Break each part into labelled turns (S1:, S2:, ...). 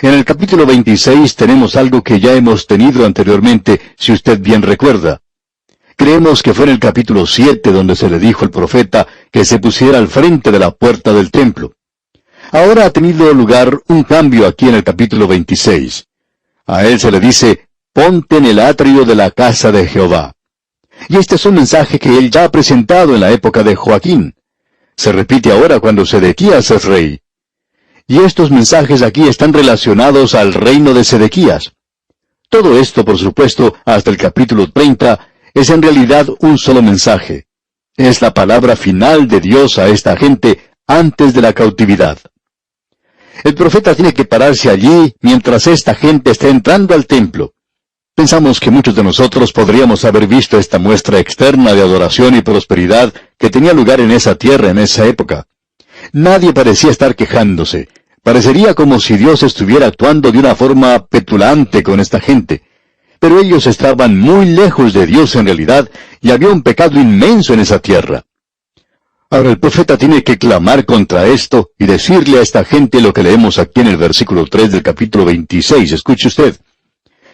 S1: En el capítulo 26 tenemos algo que ya hemos tenido anteriormente, si usted bien recuerda. Creemos que fue en el capítulo 7 donde se le dijo al profeta que se pusiera al frente de la puerta del templo. Ahora ha tenido lugar un cambio aquí en el capítulo 26. A él se le dice, ponte en el atrio de la casa de Jehová. Y este es un mensaje que él ya ha presentado en la época de Joaquín. Se repite ahora cuando Sedequías es rey. Y estos mensajes aquí están relacionados al reino de Sedequías. Todo esto, por supuesto, hasta el capítulo 30, es en realidad un solo mensaje. Es la palabra final de Dios a esta gente antes de la cautividad. El profeta tiene que pararse allí mientras esta gente está entrando al templo. Pensamos que muchos de nosotros podríamos haber visto esta muestra externa de adoración y prosperidad que tenía lugar en esa tierra en esa época. Nadie parecía estar quejándose. Parecería como si Dios estuviera actuando de una forma petulante con esta gente. Pero ellos estaban muy lejos de Dios en realidad, y había un pecado inmenso en esa tierra. Ahora el profeta tiene que clamar contra esto y decirle a esta gente lo que leemos aquí en el versículo 3 del capítulo 26. Escuche usted.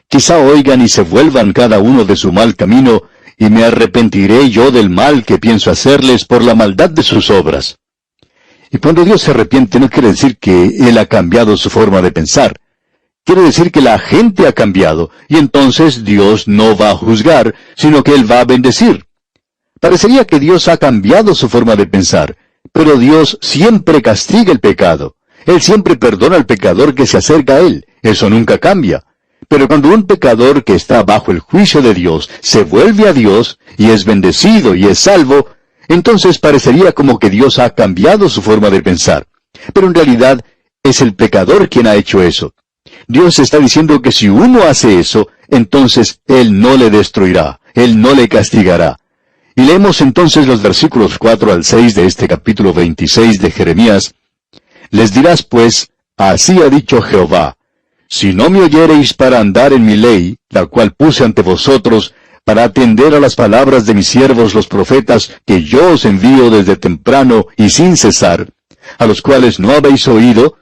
S1: Quizá oigan y se vuelvan cada uno de su mal camino, y me arrepentiré yo del mal que pienso hacerles por la maldad de sus obras. Y cuando Dios se arrepiente no quiere decir que Él ha cambiado su forma de pensar. Quiere decir que la gente ha cambiado, y entonces Dios no va a juzgar, sino que Él va a bendecir. Parecería que Dios ha cambiado su forma de pensar, pero Dios siempre castiga el pecado. Él siempre perdona al pecador que se acerca a Él. Eso nunca cambia. Pero cuando un pecador que está bajo el juicio de Dios se vuelve a Dios, y es bendecido y es salvo, entonces parecería como que Dios ha cambiado su forma de pensar. Pero en realidad es el pecador quien ha hecho eso. Dios está diciendo que si uno hace eso, entonces Él no le destruirá, Él no le castigará. Y leemos entonces los versículos 4 al 6 de este capítulo 26 de Jeremías. Les dirás pues, así ha dicho Jehová, si no me oyereis para andar en mi ley, la cual puse ante vosotros, para atender a las palabras de mis siervos los profetas, que yo os envío desde temprano y sin cesar, a los cuales no habéis oído,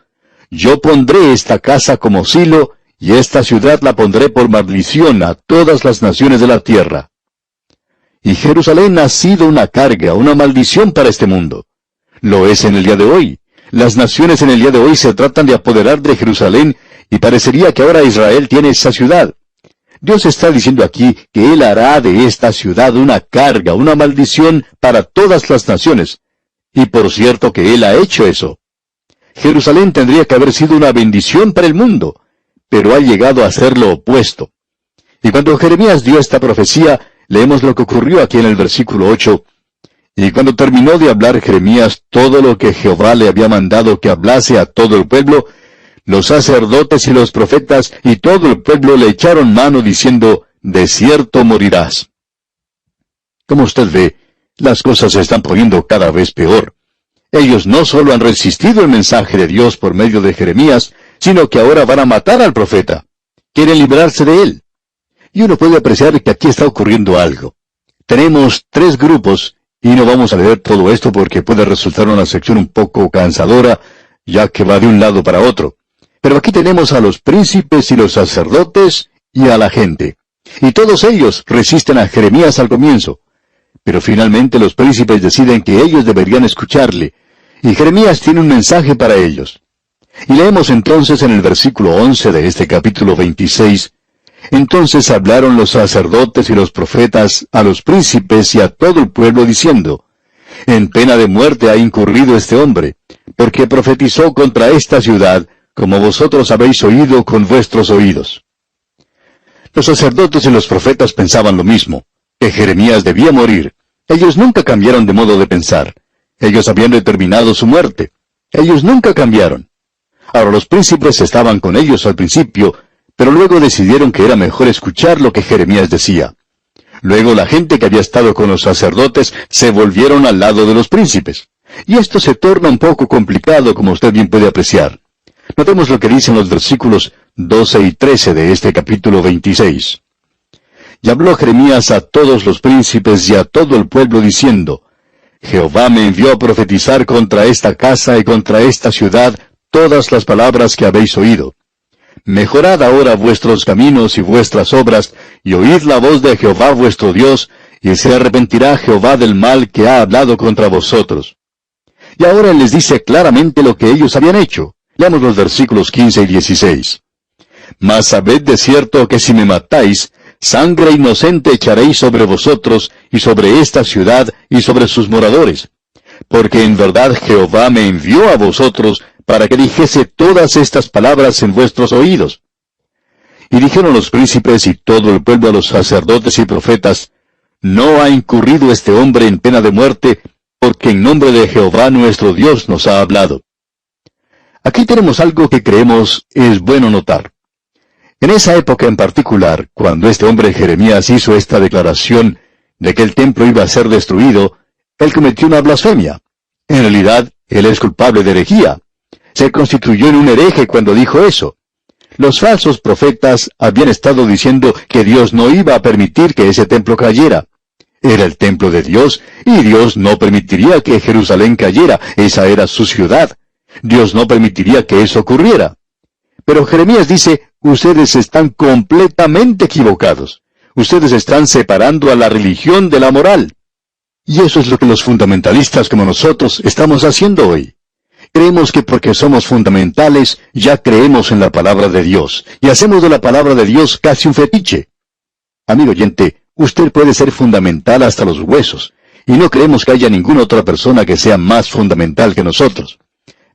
S1: yo pondré esta casa como silo, y esta ciudad la pondré por maldición a todas las naciones de la tierra. Y Jerusalén ha sido una carga, una maldición para este mundo. Lo es en el día de hoy. Las naciones en el día de hoy se tratan de apoderar de Jerusalén, y parecería que ahora Israel tiene esa ciudad. Dios está diciendo aquí que Él hará de esta ciudad una carga, una maldición para todas las naciones. Y por cierto que Él ha hecho eso. Jerusalén tendría que haber sido una bendición para el mundo, pero ha llegado a ser lo opuesto. Y cuando Jeremías dio esta profecía, leemos lo que ocurrió aquí en el versículo 8. Y cuando terminó de hablar Jeremías todo lo que Jehová le había mandado que hablase a todo el pueblo, los sacerdotes y los profetas y todo el pueblo le echaron mano diciendo, de cierto morirás. Como usted ve, las cosas se están poniendo cada vez peor. Ellos no solo han resistido el mensaje de Dios por medio de Jeremías, sino que ahora van a matar al profeta. Quieren librarse de él. Y uno puede apreciar que aquí está ocurriendo algo. Tenemos 3 grupos, y no vamos a leer todo esto porque puede resultar una sección un poco cansadora, ya que va de un lado para otro. Pero aquí tenemos a los príncipes y los sacerdotes y a la gente. Y todos ellos resisten a Jeremías al comienzo. Pero finalmente los príncipes deciden que ellos deberían escucharle. Y Jeremías tiene un mensaje para ellos. Y leemos entonces en el versículo 11 de este capítulo 26. Entonces hablaron los sacerdotes y los profetas a los príncipes y a todo el pueblo diciendo, en pena de muerte ha incurrido este hombre, porque profetizó contra esta ciudad, como vosotros habéis oído con vuestros oídos. Los sacerdotes y los profetas pensaban lo mismo, que Jeremías debía morir. Ellos nunca cambiaron de modo de pensar. Ellos habían determinado su muerte. Ellos nunca cambiaron. Ahora los príncipes estaban con ellos al principio, pero luego decidieron que era mejor escuchar lo que Jeremías decía. Luego la gente que había estado con los sacerdotes se volvieron al lado de los príncipes. Y esto se torna un poco complicado, como usted bien puede apreciar. Notemos lo que dicen los versículos 12 y 13 de este capítulo 26. Y habló Jeremías a todos los príncipes y a todo el pueblo diciendo, Jehová me envió a profetizar contra esta casa y contra esta ciudad todas las palabras que habéis oído. Mejorad ahora vuestros caminos y vuestras obras, y oíd la voz de Jehová vuestro Dios, y se arrepentirá Jehová del mal que ha hablado contra vosotros. Y ahora les dice claramente lo que ellos habían hecho. Leamos los versículos 15 y 16. Mas sabed de cierto que si me matáis, sangre inocente echaréis sobre vosotros, y sobre esta ciudad, y sobre sus moradores. Porque en verdad Jehová me envió a vosotros, para que dijese todas estas palabras en vuestros oídos. Y dijeron los príncipes y todo el pueblo a los sacerdotes y profetas, no ha incurrido este hombre en pena de muerte, porque en nombre de Jehová nuestro Dios nos ha hablado. Aquí tenemos algo que creemos es bueno notar. En esa época en particular, cuando este hombre Jeremías hizo esta declaración de que el templo iba a ser destruido, él cometió una blasfemia. En realidad, él es culpable de herejía. Se constituyó en un hereje cuando dijo eso. Los falsos profetas habían estado diciendo que Dios no iba a permitir que ese templo cayera. Era el templo de Dios, y Dios no permitiría que Jerusalén cayera. Esa era su ciudad. Dios no permitiría que eso ocurriera. Pero Jeremías dice, ustedes están completamente equivocados. Ustedes están separando a la religión de la moral. Y eso es lo que los fundamentalistas como nosotros estamos haciendo hoy. Creemos que porque somos fundamentales, ya creemos en la palabra de Dios, y hacemos de la palabra de Dios casi un fetiche. Amigo oyente, usted puede ser fundamental hasta los huesos, y no creemos que haya ninguna otra persona que sea más fundamental que nosotros.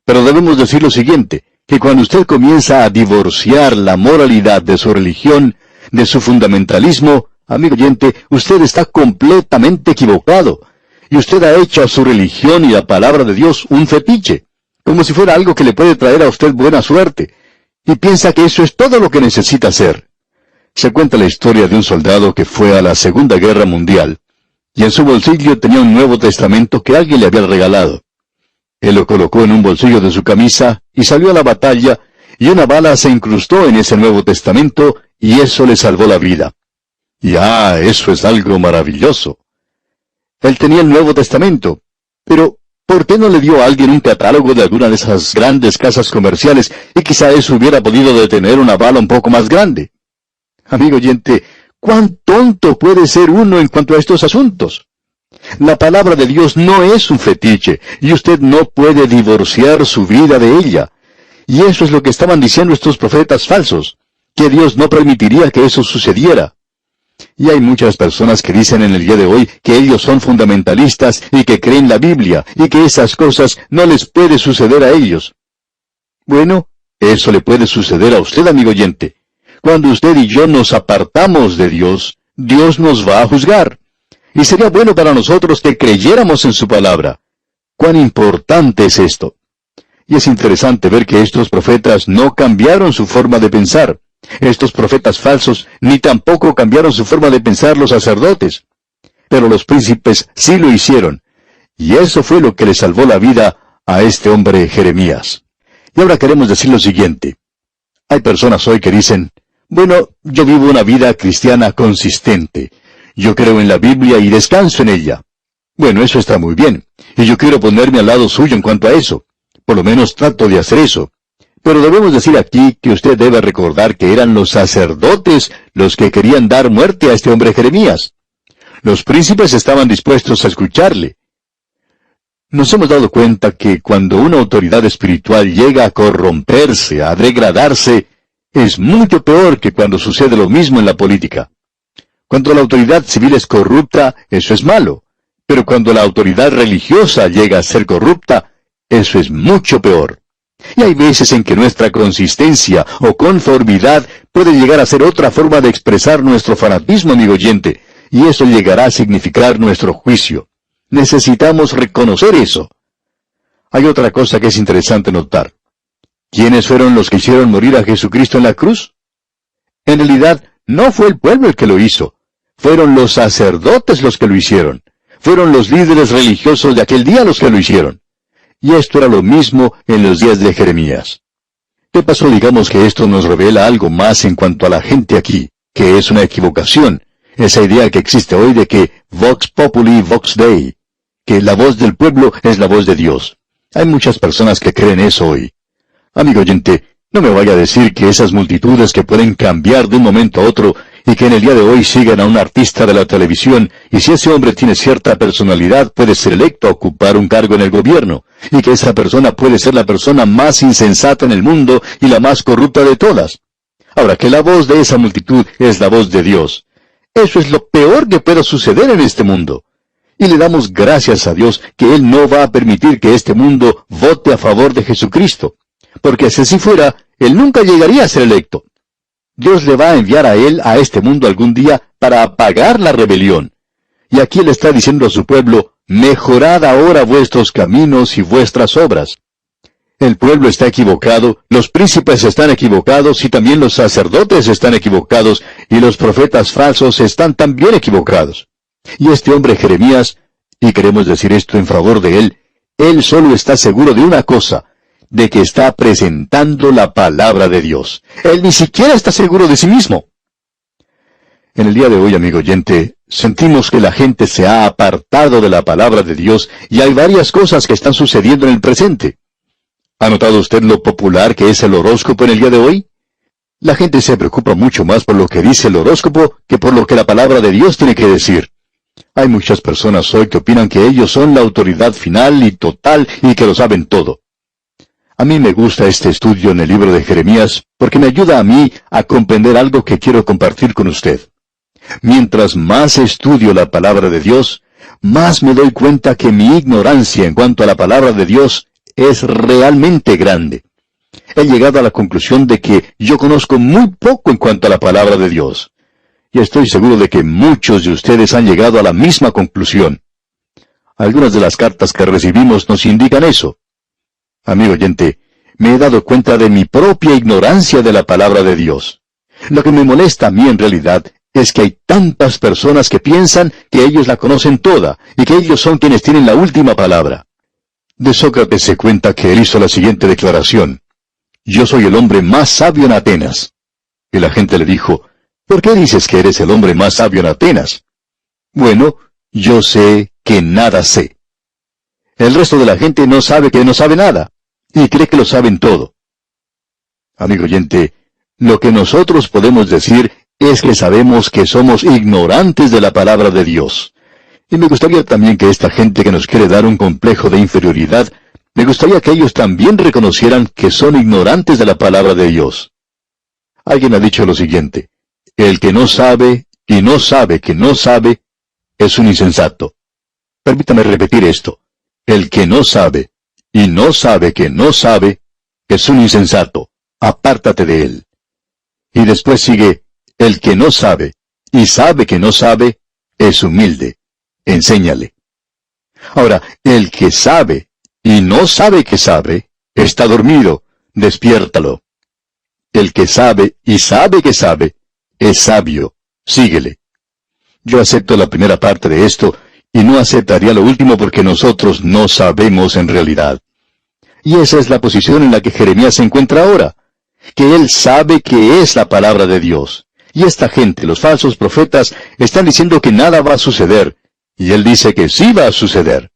S1: Pero debemos decir lo siguiente, que cuando usted comienza a divorciar la moralidad de su religión, de su fundamentalismo, amigo oyente, usted está completamente equivocado, y usted ha hecho a su religión y la palabra de Dios un fetiche, como si fuera algo que le puede traer a usted buena suerte, y piensa que eso es todo lo que necesita hacer. Se cuenta la historia de un soldado que fue a la Segunda Guerra Mundial, y en su bolsillo tenía un Nuevo Testamento que alguien le había regalado. Él lo colocó en un bolsillo de su camisa, y salió a la batalla, y una bala se incrustó en ese Nuevo Testamento, y eso le salvó la vida. Y eso es algo maravilloso. Él tenía el Nuevo Testamento, pero ¿por qué no le dio a alguien un catálogo de alguna de esas grandes casas comerciales y quizá eso hubiera podido detener una bala un poco más grande? Amigo oyente, ¿cuán tonto puede ser uno en cuanto a estos asuntos? La palabra de Dios no es un fetiche, y usted no puede divorciar su vida de ella. Y eso es lo que estaban diciendo estos profetas falsos, que Dios no permitiría que eso sucediera. Y hay muchas personas que dicen en el día de hoy que ellos son fundamentalistas y que creen la Biblia y que esas cosas no les puede suceder a ellos. Bueno, eso le puede suceder a usted, amigo oyente. Cuando usted y yo nos apartamos de Dios, Dios nos va a juzgar. Y sería bueno para nosotros que creyéramos en su palabra. ¿Cuán importante es esto? Y es interesante ver que estos profetas no cambiaron su forma de pensar. Estos profetas falsos ni tampoco cambiaron su forma de pensar los sacerdotes. Pero los príncipes sí lo hicieron. Y eso fue lo que le salvó la vida a este hombre Jeremías. Y ahora queremos decir lo siguiente. Hay personas hoy que dicen, bueno, yo vivo una vida cristiana consistente. Yo creo en la Biblia y descanso en ella. Bueno, eso está muy bien. Y yo quiero ponerme al lado suyo en cuanto a eso. Por lo menos trato de hacer eso. Pero debemos decir aquí que usted debe recordar que eran los sacerdotes los que querían dar muerte a este hombre Jeremías. Los príncipes estaban dispuestos a escucharle. Nos hemos dado cuenta que cuando una autoridad espiritual llega a corromperse, a degradarse, es mucho peor que cuando sucede lo mismo en la política. Cuando la autoridad civil es corrupta, eso es malo. Pero cuando la autoridad religiosa llega a ser corrupta, eso es mucho peor. Y hay veces en que nuestra consistencia o conformidad puede llegar a ser otra forma de expresar nuestro fanatismo, amigo oyente, y eso llegará a significar nuestro juicio. Necesitamos reconocer eso. Hay otra cosa que es interesante notar. ¿Quiénes fueron los que hicieron morir a Jesucristo en la cruz? En realidad, no fue el pueblo el que lo hizo. Fueron los sacerdotes los que lo hicieron. Fueron los líderes religiosos de aquel día los que lo hicieron. Y esto era lo mismo en los días de Jeremías. ¿Qué pasó? Digamos que esto nos revela algo más en cuanto a la gente aquí, que es una equivocación. Esa idea que existe hoy de que Vox Populi, Vox Dei, que la voz del pueblo es la voz de Dios. Hay muchas personas que creen eso hoy. Amigo oyente, No me vaya a decir que esas multitudes que pueden cambiar de un momento a otro y que en el día de hoy siguen a un artista de la televisión, y si ese hombre tiene cierta personalidad puede ser electo a ocupar un cargo en el gobierno, y que esa persona puede ser la persona más insensata en el mundo y la más corrupta de todas. Ahora, que la voz de esa multitud es la voz de Dios. Eso es lo peor que pueda suceder en este mundo. Y le damos gracias a Dios que Él no va a permitir que este mundo vote a favor de Jesucristo, porque si así fuera, Él nunca llegaría a ser electo. Dios le va a enviar a Él a este mundo algún día para apagar la rebelión. Y aquí Él está diciendo a su pueblo, mejorad ahora vuestros caminos y vuestras obras. El pueblo está equivocado, los príncipes están equivocados y también los sacerdotes están equivocados y los profetas falsos están también equivocados. Y este hombre Jeremías, y queremos decir esto en favor de él solo está seguro de una cosa, de que está presentando la palabra de Dios. Él ni siquiera está seguro de sí mismo. En el día de hoy, amigo oyente, sentimos que la gente se ha apartado de la palabra de Dios y hay varias cosas que están sucediendo en el presente. ¿Ha notado usted lo popular que es el horóscopo en el día de hoy? La gente se preocupa mucho más por lo que dice el horóscopo que por lo que la palabra de Dios tiene que decir. Hay muchas personas hoy que opinan que ellos son la autoridad final y total y que lo saben todo. A mí me gusta este estudio en el libro de Jeremías porque me ayuda a mí a comprender algo que quiero compartir con usted. Mientras más estudio la palabra de Dios, más me doy cuenta que mi ignorancia en cuanto a la palabra de Dios es realmente grande. He llegado a la conclusión de que yo conozco muy poco en cuanto a la palabra de Dios. Y estoy seguro de que muchos de ustedes han llegado a la misma conclusión. Algunas de las cartas que recibimos nos indican eso. Amigo oyente, me he dado cuenta de mi propia ignorancia de la palabra de Dios. Lo que me molesta a mí en realidad es que hay tantas personas que piensan que ellos la conocen toda y que ellos son quienes tienen la última palabra. De Sócrates se cuenta que él hizo la siguiente declaración: yo soy el hombre más sabio en Atenas. Y la gente le dijo, ¿por qué dices que eres el hombre más sabio en Atenas? Bueno, yo sé que nada sé. El resto de la gente no sabe que no sabe nada, y cree que lo saben todo. Amigo oyente, lo que nosotros podemos decir es que sabemos que somos ignorantes de la palabra de Dios. Y me gustaría también que esta gente que nos quiere dar un complejo de inferioridad, me gustaría que ellos también reconocieran que son ignorantes de la palabra de Dios. Alguien ha dicho lo siguiente: el que no sabe y no sabe que no sabe es un insensato. Permítame repetir esto: el que no sabe y no sabe que no sabe es un insensato. Apártate de él. Y después sigue: el que no sabe y sabe que no sabe es humilde. Enséñale. Ahora, el que sabe y no sabe que sabe está dormido. Despiértalo. El que sabe y sabe que sabe es sabio. Síguele. Yo acepto la primera parte de esto y no aceptaría lo último porque nosotros no sabemos en realidad. Y esa es la posición en la que Jeremías se encuentra ahora, que él sabe que es la palabra de Dios. Y esta gente, los falsos profetas, están diciendo que nada va a suceder, y él dice que sí va a suceder.